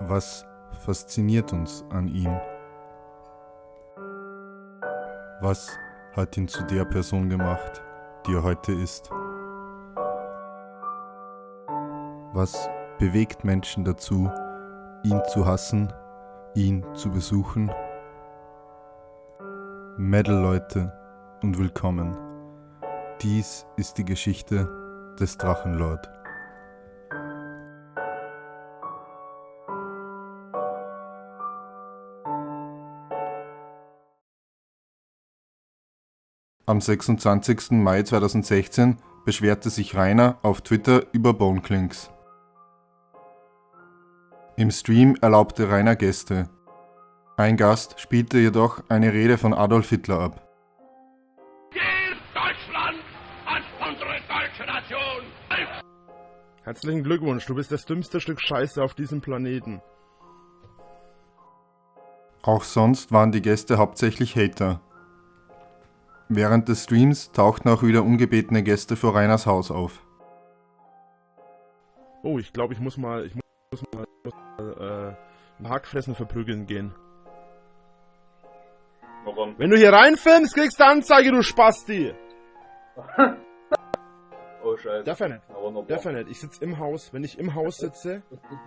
Was fasziniert uns an ihm? Was hat ihn zu der Person gemacht, die er heute ist? Was bewegt Menschen dazu, ihn zu hassen, ihn zu besuchen? Metal-Leute und willkommen. Dies ist die Geschichte des Drachenlord. Am 26. Mai 2016 beschwerte sich Rainer auf Twitter über Boneclinks. Im Stream erlaubte Rainer Gäste. Ein Gast spielte jedoch eine Rede von Adolf Hitler ab. Hier Deutschland als unsere deutsche Nation! Herzlichen Glückwunsch, du bist das dümmste Stück Scheiße auf diesem Planeten. Auch sonst waren die Gäste hauptsächlich Hater. Während des Streams tauchten auch wieder ungebetene Gäste vor Rainers Haus auf. Oh, ich glaube, ich muss mal Hackfressen verprügeln gehen. Warum? Wenn du hier reinfilmst, kriegst du Anzeige, du Spasti! Oh Scheiße. Darf er nicht. Aber noch Darf er nicht. Ich sitze im Haus. Wenn ich im Haus sitze,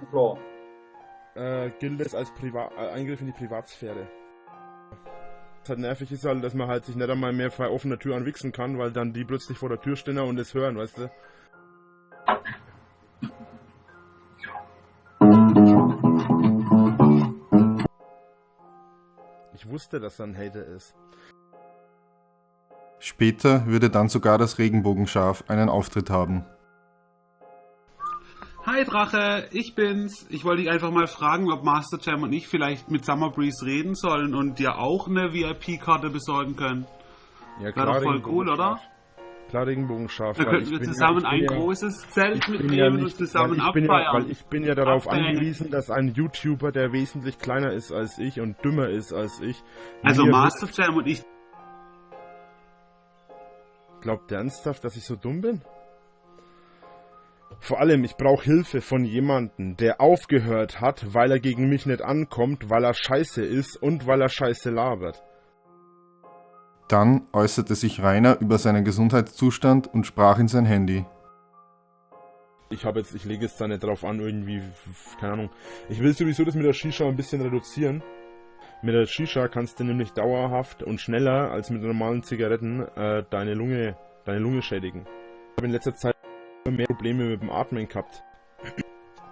Klar. gilt es als Eingriff in die Privatsphäre. Was halt nervig ist halt, dass man halt sich nicht einmal mehr frei offener Tür anwichsen kann, weil dann die plötzlich vor der Tür stehen und es hören, weißt du? Ich wusste, dass er ein Hater ist. Später würde dann sogar das Regenbogenschaf einen Auftritt haben. Hi Drache, ich bin's. Ich wollte dich einfach mal fragen, ob Master Jam und ich vielleicht mit Summer Breeze reden sollen und dir auch eine VIP-Karte besorgen können. Ja, Wäre doch voll cool, oder? Klar, Regenbogenschaf. Da könnten wir zusammen ein großes Zelt mitnehmen und zusammen abfeiern. Weil ich bin ja darauf Abfeiern. angewiesen, dass ein YouTuber, der wesentlich kleiner ist als ich und dümmer ist als ich... Also mir Master Jam und ich... Glaubt der ernsthaft, dass ich so dumm bin? Vor allem, ich brauche Hilfe von jemandem, der aufgehört hat, weil er gegen mich nicht ankommt, weil er scheiße ist und weil er scheiße labert. Dann äußerte sich Rainer über seinen Gesundheitszustand und sprach in sein Handy. Ich lege jetzt da nicht drauf an, irgendwie, keine Ahnung. Ich will sowieso das mit der Shisha ein bisschen reduzieren. Mit der Shisha kannst du nämlich dauerhaft und schneller als mit normalen Zigaretten deine Lunge schädigen. Ich habe in letzter Zeit mehr Probleme mit dem Atmen gehabt.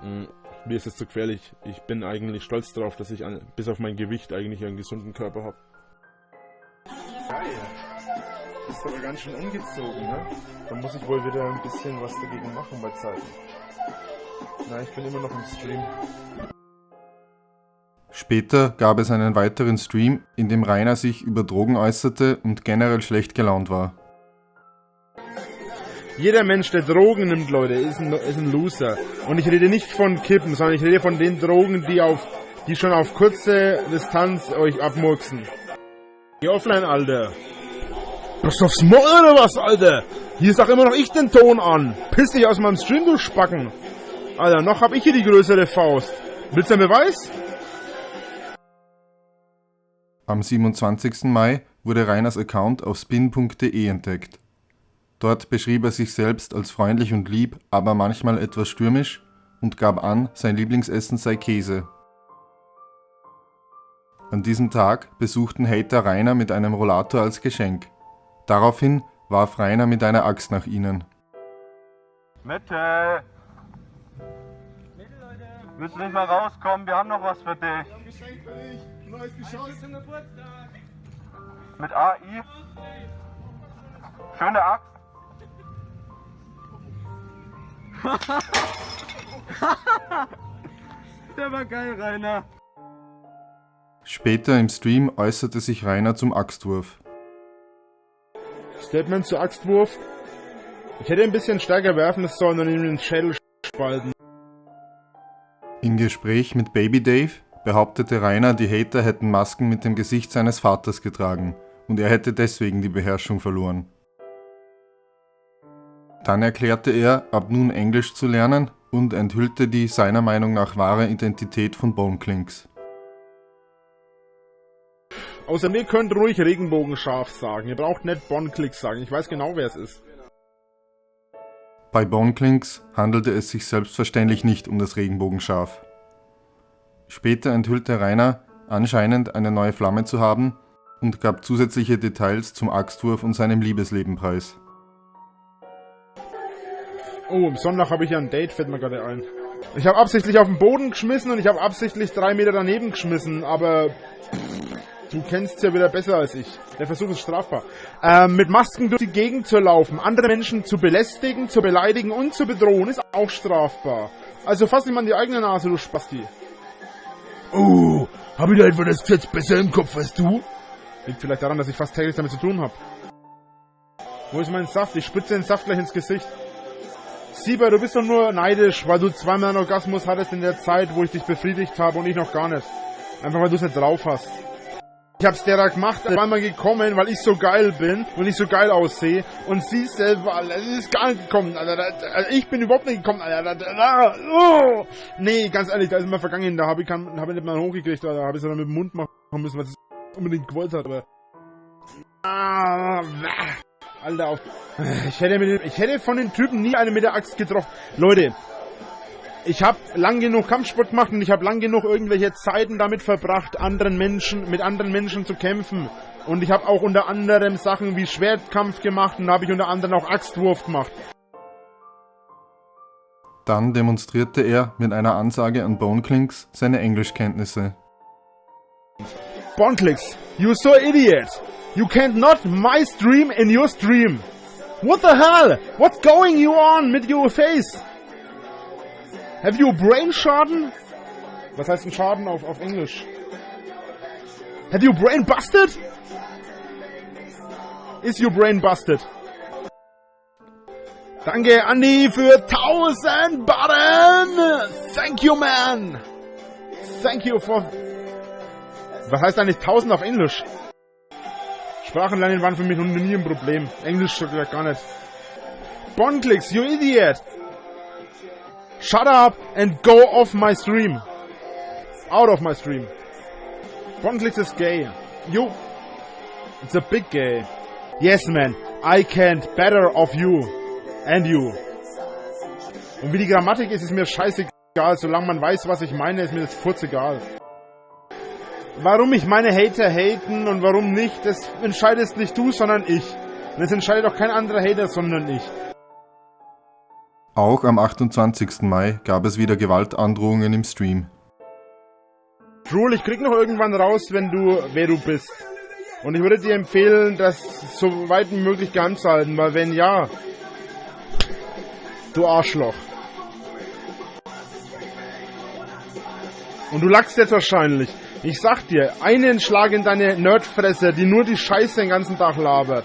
Mir ist es zu gefährlich. Ich bin eigentlich stolz darauf, dass ich bis auf mein Gewicht eigentlich einen gesunden Körper habe. Geil. Das ist aber ganz schön ungezogen, ne? Da muss ich wohl wieder ein bisschen was dagegen machen bei Zeiten. Na, ich bin immer noch im Stream. Später gab es einen weiteren Stream, in dem Rainer sich über Drogen äußerte und generell schlecht gelaunt war. Jeder Mensch, der Drogen nimmt, Leute, ist ein Loser. Und ich rede nicht von Kippen, sondern ich rede von den Drogen, die schon auf kurze Distanz euch abmurksen. Geh offline, Alter. Bist du aufs Maul oder was, Alter? Hier sag immer noch ich den Ton an. Piss dich aus meinem Stream, du Spacken. Alter, noch hab ich hier die größere Faust. Willst du einen Beweis? Am 27. Mai wurde Rainers Account auf spin.de entdeckt. Dort beschrieb er sich selbst als freundlich und lieb, aber manchmal etwas stürmisch und gab an, sein Lieblingsessen sei Käse. An diesem Tag besuchten Hater Rainer mit einem Rollator als Geschenk. Daraufhin warf Rainer mit einer Axt nach ihnen. Mitte! Willst du nicht mal rauskommen? Wir haben noch was für dich. Geschenk für dich. Neues Geschoss. Mit AI. Schöne Axt. Der war geil, Rainer. Später im Stream äußerte sich Rainer zum Axtwurf. Statement zu Axtwurf. Ich hätte ein bisschen stärker werfen sollen und ihm den Schädel spalten. Im Gespräch mit Baby Dave behauptete Rainer, die Hater hätten Masken mit dem Gesicht seines Vaters getragen und er hätte deswegen die Beherrschung verloren. Dann erklärte er, ab nun Englisch zu lernen und enthüllte die seiner Meinung nach wahre Identität von Boneklinks. Außerdem, ihr könnt ruhig Regenbogenschaf sagen. Ihr braucht nicht Boneklinks sagen. Ich weiß genau, wer es ist. Bei Boneklinks handelte es sich selbstverständlich nicht um das Regenbogenschaf. Später enthüllte Rainer, anscheinend eine neue Flamme zu haben und gab zusätzliche Details zum Axtwurf und seinem Liebesleben preis. Oh, am Sonntag habe ich ja ein Date, fällt mir gerade ein. Ich habe absichtlich auf den Boden geschmissen und ich habe absichtlich 3 Meter daneben geschmissen, aber du kennst ja wieder besser als ich. Der Versuch ist strafbar. Mit Masken durch die Gegend zu laufen, andere Menschen zu belästigen, zu beleidigen und zu bedrohen, ist auch strafbar. Also fass dich mal an die eigene Nase, du Spasti. Oh, habe ich da etwa das Gesetz besser im Kopf als du? Liegt vielleicht daran, dass ich fast täglich damit zu tun habe. Wo ist mein Saft? Ich spritze den Saft gleich ins Gesicht. Sieber, du bist doch nur neidisch, weil du 2-mal einen Orgasmus hattest in der Zeit, wo ich dich befriedigt habe und ich noch gar nicht. Einfach weil du es nicht drauf hast. Ich hab's der da gemacht, er war mal gekommen, weil ich so geil bin und ich so geil aussehe. Und sie selber, Alter, das ist gar nicht gekommen, Alter. Ich bin überhaupt nicht gekommen, Alter. Oh. Nee, ganz ehrlich, da ist immer vergangen, da hab ich nicht mal hochgekriegt, da hab ich es dann mit dem Mund machen müssen, weil es unbedingt gewollt hat, aber... Alter, ich hätte von den Typen nie einen mit der Axt getroffen. Leute, ich habe lang genug Kampfsport gemacht und ich habe lang genug irgendwelche Zeiten damit verbracht, mit anderen Menschen zu kämpfen. Und ich habe auch unter anderem Sachen wie Schwertkampf gemacht und habe ich unter anderem auch Axtwurf gemacht. Dann demonstrierte er mit einer Ansage an Boneklinks seine Englischkenntnisse. Boneklinks, you so idiot! You can't not my stream in your stream! What the hell? What's going you on with your face? Have you brain Schaden? Was heißt ein Schaden auf Englisch? Have you brain busted? Is your brain busted? Danke, Andi, für 1000 Button! Thank you, man! Thank you for... Was heißt eigentlich 1000 auf Englisch? Sprachenlernen waren für mich noch nie ein Problem. Englisch gar nicht. Boneklinks, you idiot! Shut up and go off my stream. Out of my stream. Boneklinks is gay. You. It's a big gay. Yes, man. I can't better of you. And you. Und wie die Grammatik ist mir scheißegal. Solange man weiß, was ich meine, ist mir das furzegal. Warum ich meine Hater haten und warum nicht, das entscheidest nicht du, sondern ich. Und es entscheidet auch kein anderer Hater, sondern ich. Auch am 28. Mai gab es wieder Gewaltandrohungen im Stream. Drool, ich krieg noch irgendwann raus, wer du bist. Und ich würde dir empfehlen, das so weit wie möglich geheim zu halten, weil wenn ja, du Arschloch. Und du lachst jetzt wahrscheinlich. Ich sag dir, einen Schlag in deine Nerdfresse, die nur die Scheiße den ganzen Tag labert.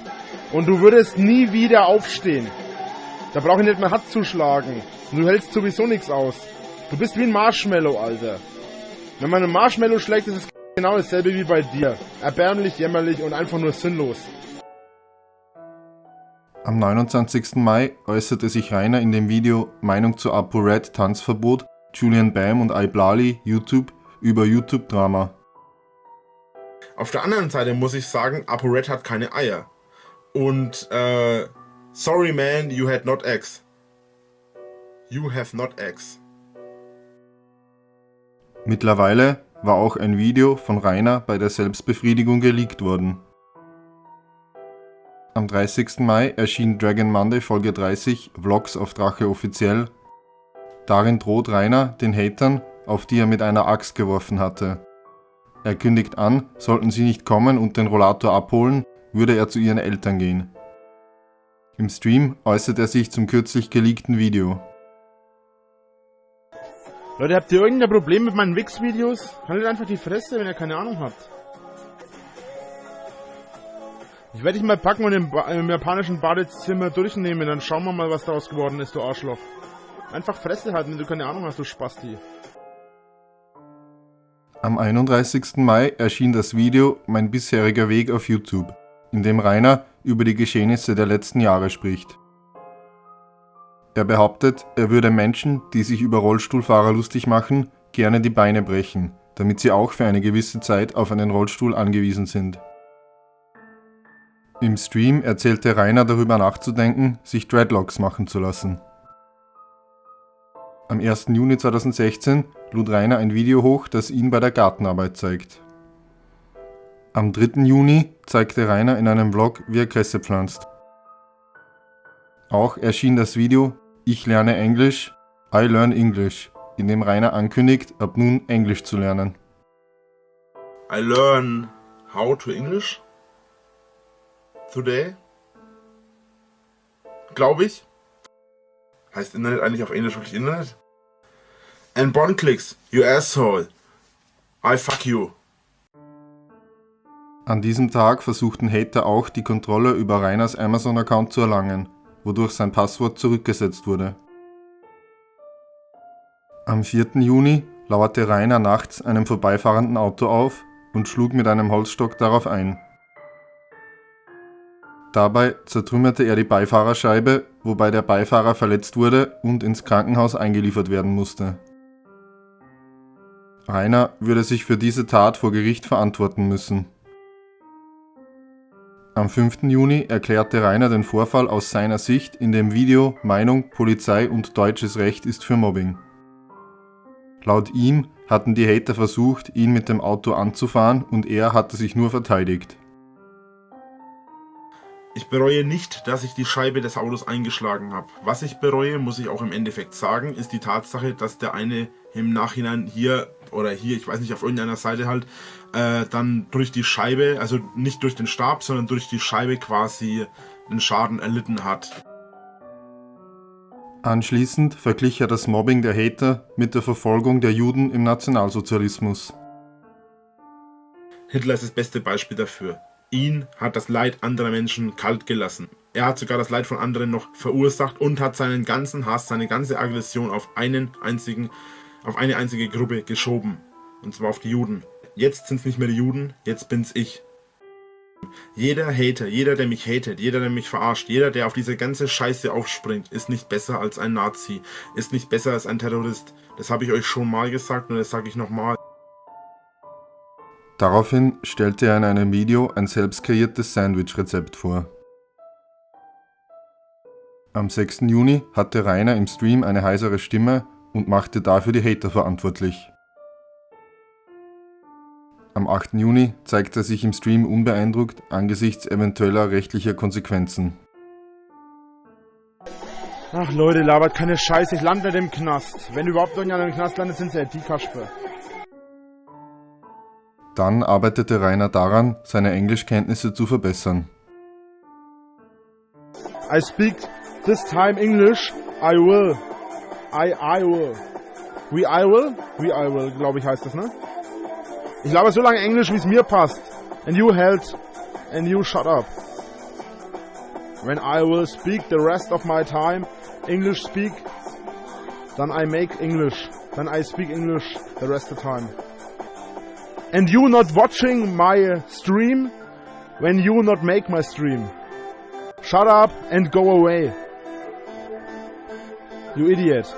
Und du würdest nie wieder aufstehen. Da brauche ich nicht mehr Hart zu schlagen. Und du hältst sowieso nichts aus. Du bist wie ein Marshmallow, Alter. Wenn man einen Marshmallow schlägt, ist es genau dasselbe wie bei dir. Erbärmlich, jämmerlich und einfach nur sinnlos. Am 29. Mai äußerte sich Rainer in dem Video Meinung zu ApoRed Tanzverbot, Julian Bam und iBlali YouTube über YouTube-Drama. Auf der anderen Seite muss ich sagen, ApoRed hat keine Eier. Und, sorry man, you had not eggs. You have not eggs. Mittlerweile war auch ein Video von Rainer bei der Selbstbefriedigung geleakt worden. Am 30. Mai erschien Dragon Monday Folge 30 Vlogs auf Drache offiziell. Darin droht Rainer den Hatern, auf die er mit einer Axt geworfen hatte. Er kündigt an, sollten sie nicht kommen und den Rollator abholen, würde er zu ihren Eltern gehen. Im Stream äußert er sich zum kürzlich geleakten Video. Leute, habt ihr irgendein Problem mit meinen Wix-Videos? Haltet einfach die Fresse, wenn ihr keine Ahnung habt. Ich werde dich mal packen und im japanischen Badezimmer durchnehmen, dann schauen wir mal, was daraus geworden ist, du Arschloch. Einfach Fresse halten, wenn du keine Ahnung hast, du Spasti. Am 31. Mai erschien das Video Mein bisheriger Weg auf YouTube, in dem Rainer über die Geschehnisse der letzten Jahre spricht. Er behauptet, er würde Menschen, die sich über Rollstuhlfahrer lustig machen, gerne die Beine brechen, damit sie auch für eine gewisse Zeit auf einen Rollstuhl angewiesen sind. Im Stream erzählte Rainer darüber nachzudenken, sich Dreadlocks machen zu lassen. Am 1. Juni 2016 lud Rainer ein Video hoch, das ihn bei der Gartenarbeit zeigt. Am 3. Juni zeigte Rainer in einem Vlog, wie er Kresse pflanzt. Auch erschien das Video Ich lerne Englisch, I learn English, in dem Rainer ankündigt, ab nun Englisch zu lernen. I learn how to English today. Glaube ich. Heißt Internet eigentlich auf Englisch wirklich Internet? And Bonclicks, you asshole. I fuck you. An diesem Tag versuchten Hater auch, die Kontrolle über Rainers Amazon-Account zu erlangen, wodurch sein Passwort zurückgesetzt wurde. Am 4. Juni lauerte Rainer nachts einem vorbeifahrenden Auto auf und schlug mit einem Holzstock darauf ein. Dabei zertrümmerte er die Beifahrerscheibe, wobei der Beifahrer verletzt wurde und ins Krankenhaus eingeliefert werden musste. Rainer würde sich für diese Tat vor Gericht verantworten müssen. Am 5. Juni erklärte Rainer den Vorfall aus seiner Sicht in dem Video Meinung, Polizei und deutsches Recht ist für Mobbing. Laut ihm hatten die Hater versucht, ihn mit dem Auto anzufahren und er hatte sich nur verteidigt. Ich bereue nicht, dass ich die Scheibe des Autos eingeschlagen habe. Was ich bereue, muss ich auch im Endeffekt sagen, ist die Tatsache, dass der eine im Nachhinein hier, ich weiß nicht, auf irgendeiner Seite halt, dann durch die Scheibe, also nicht durch den Stab, sondern durch die Scheibe quasi den Schaden erlitten hat. Anschließend verglich er das Mobbing der Hater mit der Verfolgung der Juden im Nationalsozialismus. Hitler ist das beste Beispiel dafür. Ihn hat das Leid anderer Menschen kalt gelassen. Er hat sogar das Leid von anderen noch verursacht und hat seinen ganzen Hass, seine ganze Aggression auf eine einzige Gruppe geschoben. Und zwar auf die Juden. Jetzt sind es nicht mehr die Juden, jetzt bin's ich. Jeder Hater, jeder, der mich hatet, jeder, der mich verarscht, jeder, der auf diese ganze Scheiße aufspringt, ist nicht besser als ein Nazi, ist nicht besser als ein Terrorist. Das habe ich euch schon mal gesagt und das sage ich nochmal. Daraufhin stellte er in einem Video ein selbst kreiertes Sandwich-Rezept vor. Am 6. Juni hatte Rainer im Stream eine heisere Stimme und machte dafür die Hater verantwortlich. Am 8. Juni zeigte er sich im Stream unbeeindruckt angesichts eventueller rechtlicher Konsequenzen. Ach Leute, labert keine Scheiße, ich lande nicht im Knast. Wenn überhaupt irgendjemand im Knast landet, sind sie die Kasper. Dann arbeitete Rainer daran, seine Englischkenntnisse zu verbessern. I speak this time English, I will. I will. I will, glaube ich heißt das, ne? Ich laber so lange Englisch, wie es mir passt. And you held, and you shut up. When I will speak the rest of my time, English speak, then I make English. Then I speak English the rest of the time. And you not watching my stream, when you not make my stream. Shut up and go away. You idiot.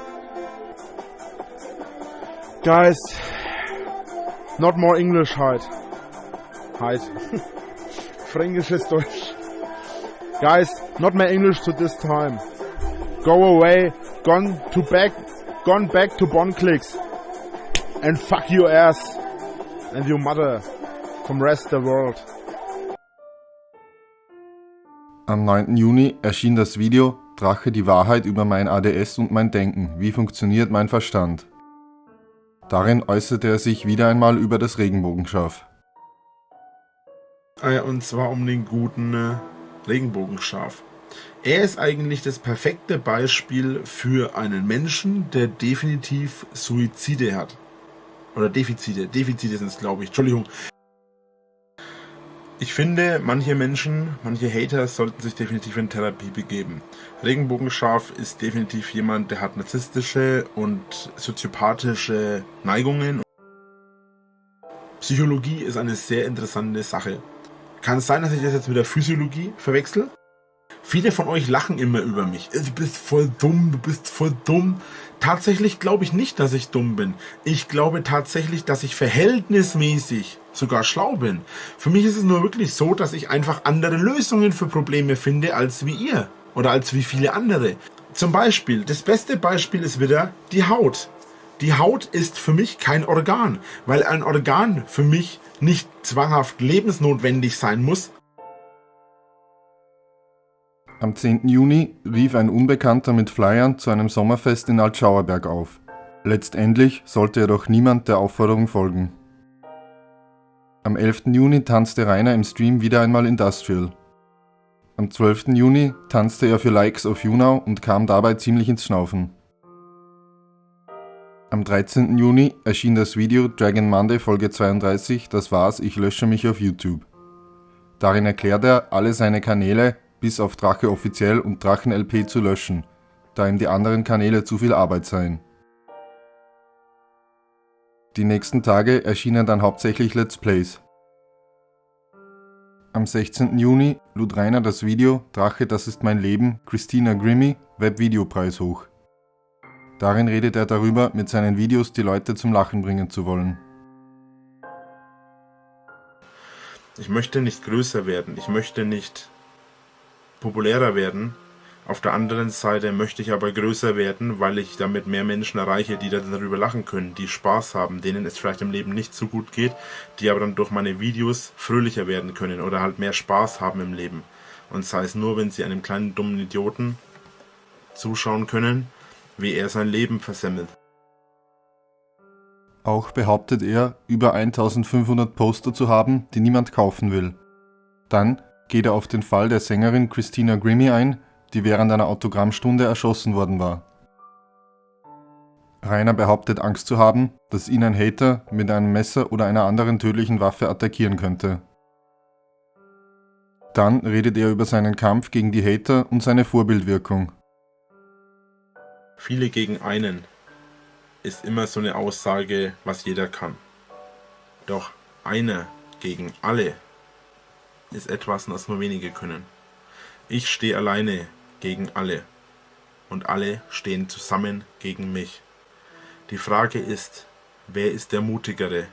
Guys, not more English halt. Fränkisches Deutsch. Guys, not more English to this time. Go away, gone back to Bonclicks. And fuck your ass. And your mother from rest the world. Am 9. Juni erschien das Video Drache die Wahrheit über mein ADS und mein Denken. Wie funktioniert mein Verstand? Darin äußerte er sich wieder einmal über das Regenbogenschaf. Und zwar um den guten Regenbogenschaf. Er ist eigentlich das perfekte Beispiel für einen Menschen, der definitiv Suizide hat. Oder Defizite. Defizite sind es, glaube ich. Entschuldigung. Ich finde, manche Menschen, manche Hater sollten sich definitiv in Therapie begeben. Regenbogenschaf ist definitiv jemand, der hat narzisstische und soziopathische Neigungen. Psychologie ist eine sehr interessante Sache. Kann es sein, dass ich das jetzt mit der Physiologie verwechsel? Viele von euch lachen immer über mich. Du bist voll dumm, du bist voll dumm. Tatsächlich glaube ich nicht, dass ich dumm bin. Ich glaube tatsächlich, dass ich verhältnismäßig sogar schlau bin. Für mich ist es nur wirklich so, dass ich einfach andere Lösungen für Probleme finde als wie ihr oder als wie viele andere. Zum Beispiel, das beste Beispiel ist wieder die Haut. Die Haut ist für mich kein Organ, weil ein Organ für mich nicht zwanghaft lebensnotwendig sein muss. Am 10. Juni rief ein Unbekannter mit Flyern zu einem Sommerfest in Altschauerberg auf. Letztendlich sollte jedoch niemand der Aufforderung folgen. Am 11. Juni tanzte Rainer im Stream wieder einmal Industrial. Am 12. Juni tanzte er für Likes auf YouNow und kam dabei ziemlich ins Schnaufen. Am 13. Juni erschien das Video Dragon Monday Folge 32, das war's, ich lösche mich auf YouTube. Darin erklärt er, alle seine Kanäle bis auf Drache offiziell und Drachen LP zu löschen, da ihm die anderen Kanäle zu viel Arbeit seien. Die nächsten Tage erschienen dann hauptsächlich Let's Plays. Am 16. Juni lud Rainer das Video Drache, das ist mein Leben, Christina Grimmie, Webvideopreis hoch. Darin redet er darüber, mit seinen Videos die Leute zum Lachen bringen zu wollen. Ich möchte nicht größer werden, ich möchte nicht populärer werden. Auf der anderen Seite möchte ich aber größer werden, weil ich damit mehr Menschen erreiche, die darüber lachen können, die Spaß haben, denen es vielleicht im Leben nicht so gut geht, die aber dann durch meine Videos fröhlicher werden können oder halt mehr Spaß haben im Leben. Und sei es nur, wenn sie einem kleinen dummen Idioten zuschauen können, wie er sein Leben versemmelt. Auch behauptet er, über 1500 Poster zu haben, die niemand kaufen will. Dann geht er auf den Fall der Sängerin Christina Grimmie ein, die während einer Autogrammstunde erschossen worden war. Rainer behauptet Angst zu haben, dass ihn ein Hater mit einem Messer oder einer anderen tödlichen Waffe attackieren könnte. Dann redet er über seinen Kampf gegen die Hater und seine Vorbildwirkung. Viele gegen einen ist immer so eine Aussage, was jeder kann. Doch einer gegen alle ist etwas, was nur wenige können. Ich stehe alleine gegen alle und alle stehen zusammen gegen mich. Die Frage ist, wer ist der Mutigere?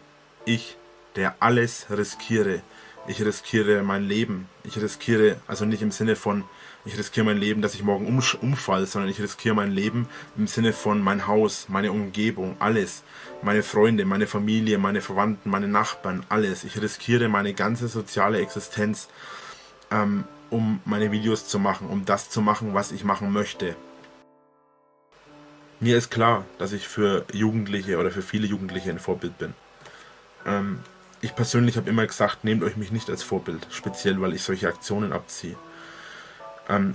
Ich, der alles riskiere. Ich riskiere mein Leben. Ich riskiere, also nicht im Sinne von, ich riskiere mein Leben, dass ich morgen umfalle, sondern ich riskiere mein Leben im Sinne von mein Haus, meine Umgebung, alles. Meine Freunde, meine Familie, meine Verwandten, meine Nachbarn, alles. Ich riskiere meine ganze soziale Existenz, um meine Videos zu machen, um das zu machen, was ich machen möchte. Mir ist klar, dass ich für Jugendliche oder für viele Jugendliche ein Vorbild bin. Ich persönlich habe immer gesagt, nehmt euch mich nicht als Vorbild, speziell weil ich solche Aktionen abziehe.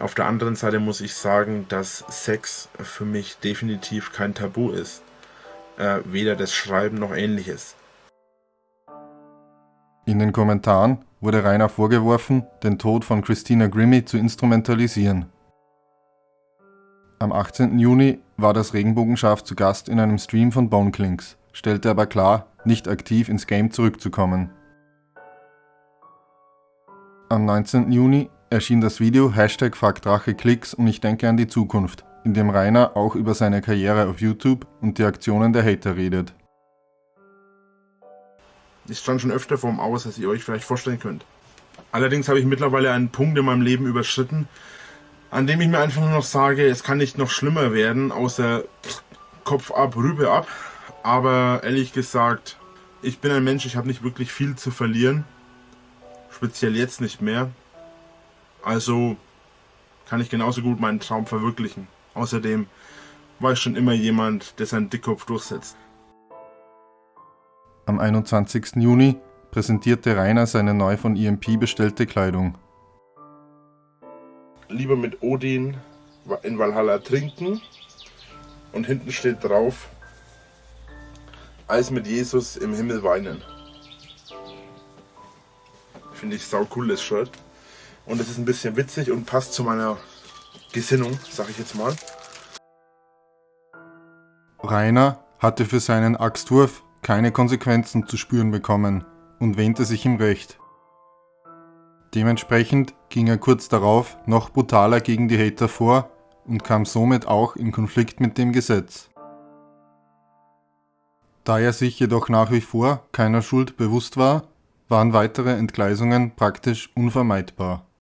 Auf der anderen Seite muss ich sagen, dass Sex für mich definitiv kein Tabu ist. Weder das Schreiben noch ähnliches. In den Kommentaren wurde Rainer vorgeworfen, den Tod von Christina Grimmie zu instrumentalisieren. Am 18. Juni war das Regenbogenschaf zu Gast in einem Stream von Boneklinks, stellte aber klar, nicht aktiv ins Game zurückzukommen. Am 19. Juni erschien das Video #FragDracheKlicks und ich denke an die Zukunft, in dem Rainer auch über seine Karriere auf YouTube und die Aktionen der Hater redet. Ich stand schon öfter vorm Aus, als ihr euch vielleicht vorstellen könnt. Allerdings habe ich mittlerweile einen Punkt in meinem Leben überschritten, an dem ich mir einfach nur noch sage, es kann nicht noch schlimmer werden, außer Kopf ab, Rübe ab. Aber ehrlich gesagt, ich bin ein Mensch, ich habe nicht wirklich viel zu verlieren. Speziell jetzt nicht mehr. Also kann ich genauso gut meinen Traum verwirklichen. Außerdem war ich schon immer jemand, der seinen Dickkopf durchsetzt. Am 21. Juni präsentierte Rainer seine neu von EMP bestellte Kleidung. Lieber mit Odin in Valhalla trinken und hinten steht drauf, als mit Jesus im Himmel weinen. Finde ich sau cool, das Shirt. Und es ist ein bisschen witzig und passt zu meiner Gesinnung, sag ich jetzt mal. Rainer hatte für seinen Axtwurf keine Konsequenzen zu spüren bekommen und wähnte sich im Recht. Dementsprechend ging er kurz darauf noch brutaler gegen die Hater vor und kam somit auch in Konflikt mit dem Gesetz. Da er sich jedoch nach wie vor keiner Schuld bewusst war, waren weitere Entgleisungen praktisch unvermeidbar.